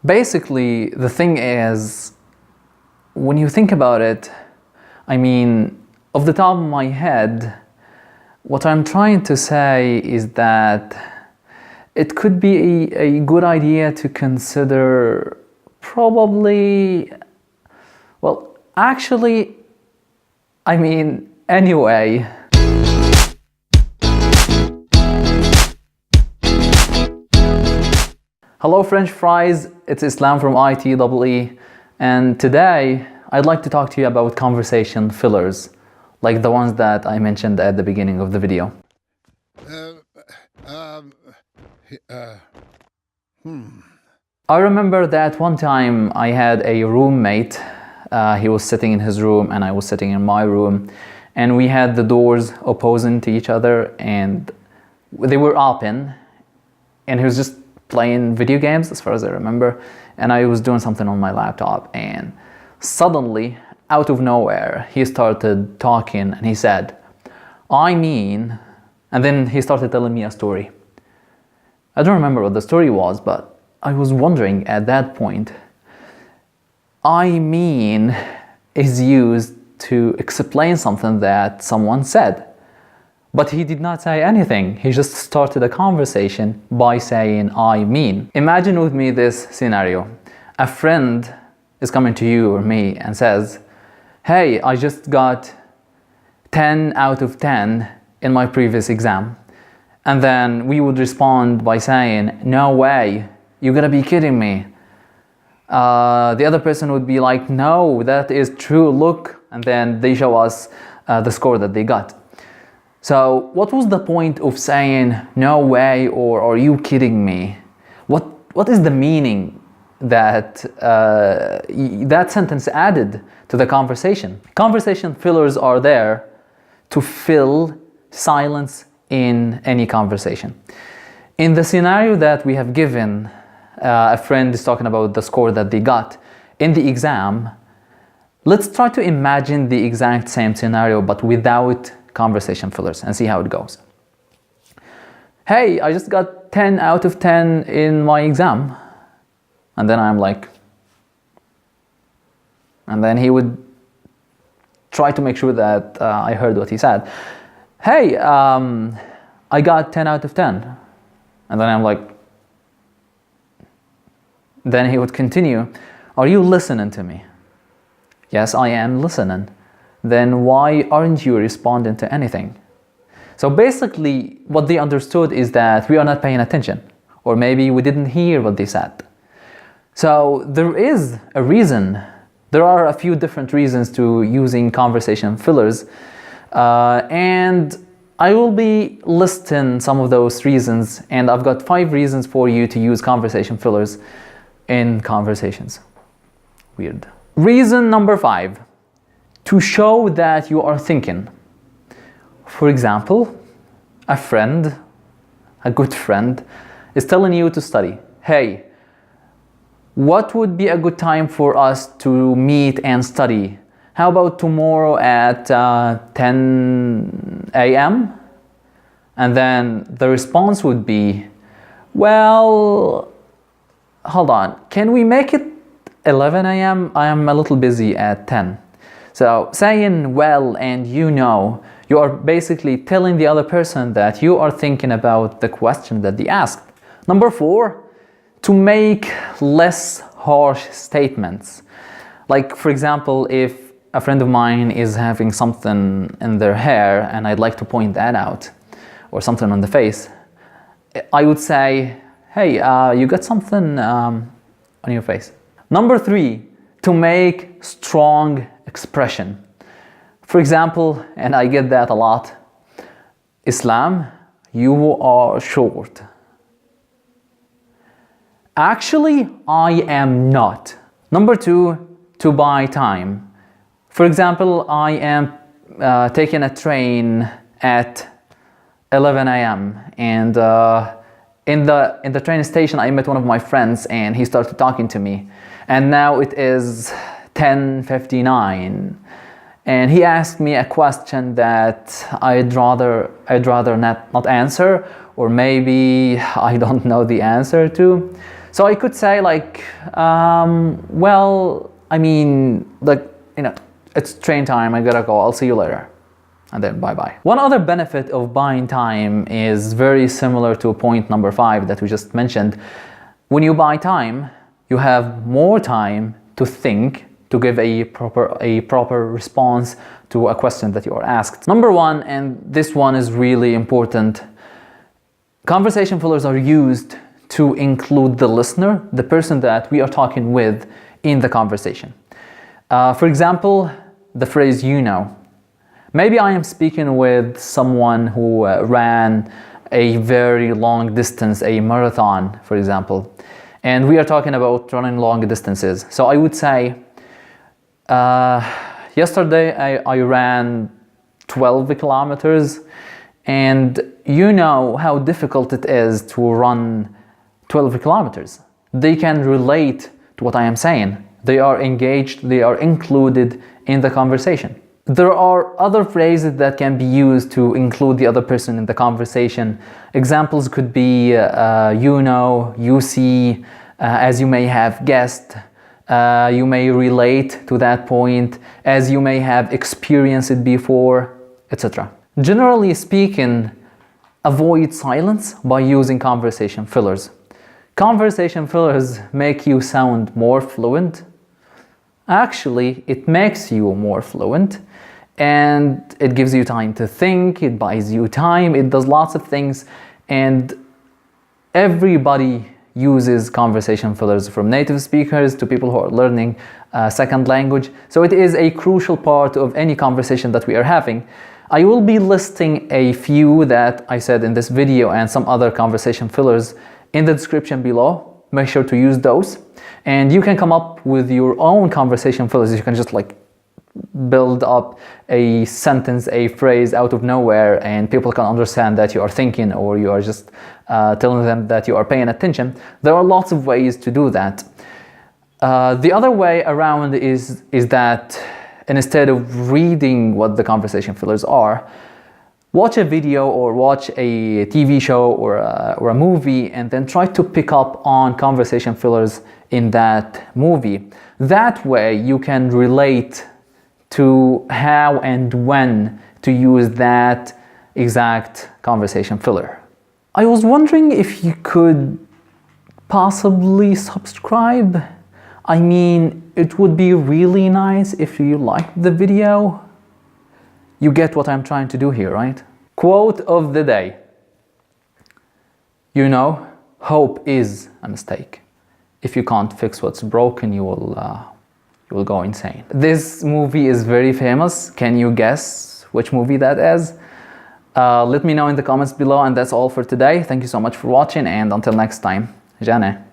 Basically, the thing is, when you think about it, I mean, off the top of my head, what I'm trying to say is that it could be a good idea to consider probably, well, actually, I mean, anyway. Hello French fries, it's Islam from ITEE, and today I'd like to talk to you about conversation fillers, like the ones that I mentioned at the beginning of the video. I remember that one time I had a roommate. He was sitting in his room and I was sitting in my room, and we had the doors opposing to each other and they were open, and he was just playing video games as far as I remember, and I was doing something on my laptop, and suddenly out of nowhere he started talking and he said, I mean, and then he started telling me a story. I don't remember what the story was, but I was wondering at that point, I mean is used to explain something that someone said. But he did not say anything. He just started a conversation by saying, I mean. Imagine with me this scenario. A friend is coming to you or me and says, hey, I just got 10 out of 10 in my previous exam. And then we would respond by saying, no way, you're gonna be kidding me. The other person would be like, no, that is true, look. And then they show us the score that they got. So what was the point of saying, no way, or are you kidding me? What is the meaning that that sentence added to the conversation? Conversation fillers are there to fill silence in any conversation. In the scenario that we have given, a friend is talking about the score that they got in the exam. Let's try to imagine the exact same scenario but without conversation fillers and see how it goes. Hey, I just got 10 out of 10 in my exam. And then I'm like, and then he would try to make sure that I heard what he said. Hey, I got 10 out of 10. And then I'm like, then he would continue, are you listening to me? Yes, I am listening. Then why aren't you responding to anything? So basically what they understood is that we are not paying attention, or maybe we didn't hear what they said. So there is a reason. There are a few different reasons to using conversation fillers, and I will be listing some of those reasons, and I've got 5 reasons for you to use conversation fillers in conversations. Weird. Reason number 5. To show that you are thinking. For example, a friend, a good friend, is telling you to study. Hey, what would be a good time for us to meet and study? How about tomorrow at 10 a.m.? And then the response would be, well, hold on, can we make it 11 a.m.? I am a little busy at 10. So saying well and you know, you are basically telling the other person that you are thinking about the question that they asked. Number 4, to make less harsh statements. Like for example, if a friend of mine is having something in their hair and I'd like to point that out, or something on the face, I would say, hey, you got something on your face. Number 3, to make strong expression. For example, and I get that a lot, Islam, you are short. Actually, I am not. Number 2, to buy time. For example, I am taking a train at 11 a.m. and in the train station I met one of my friends and he started talking to me, and now it is 10:59 and he asked me a question that I'd rather not answer, or maybe I don't know the answer to. So I could say like, well, I mean, like, you know, it's train time, I gotta go, I'll see you later. And then bye-bye. One other benefit of buying time is very similar to point number 5 that we just mentioned. When you buy time, you have more time to think, to give a proper response to a question that you are asked. Number 1, and this one is really important, conversation fillers are used to include the listener, the person that we are talking with, in the conversation. For example, the phrase "you know." Maybe I am speaking with someone who ran a very long distance, a marathon, for example, and we are talking about running long distances. So I would say, yesterday I ran 12 kilometers, and you know how difficult it is to run 12 kilometers. They can relate to what I am saying. They are engaged, they are included in the conversation. There are other phrases that can be used to include the other person in the conversation. Examples could be, you know, you see, as you may have guessed, you may relate to that point, as you may have experienced it before, etc. Generally speaking, avoid silence by using conversation fillers. Conversation fillers make you sound more fluent. Actually, it makes you more fluent, and it gives you time to think, it buys you time, it does lots of things, and everybody uses conversation fillers, from native speakers to people who are learning a second language. So it is a crucial part of any conversation that we are having. I will be listing a few that I said in this video and some other conversation fillers in the description below. Make sure to use those. And you can come up with your own conversation fillers. You can just like build up a sentence, a phrase out of nowhere, and people can understand that you are thinking, or you are just telling them that you are paying attention. There are lots of ways to do that. The other way around is that instead of reading what the conversation fillers are, watch a video or watch a TV show or a movie, and then try to pick up on conversation fillers in that movie. That way you can relate to how and when to use that exact conversation filler. I was wondering if you could possibly subscribe. I mean, it would be really nice if you liked the video. You get what I'm trying to do here, right? Quote of the day. You know, hope is a mistake. If you can't fix what's broken, you will go insane. This movie is very famous. Can you guess which movie that is? Let me know in the comments below, and that's all for today. Thank you so much for watching, and until next time, Jane.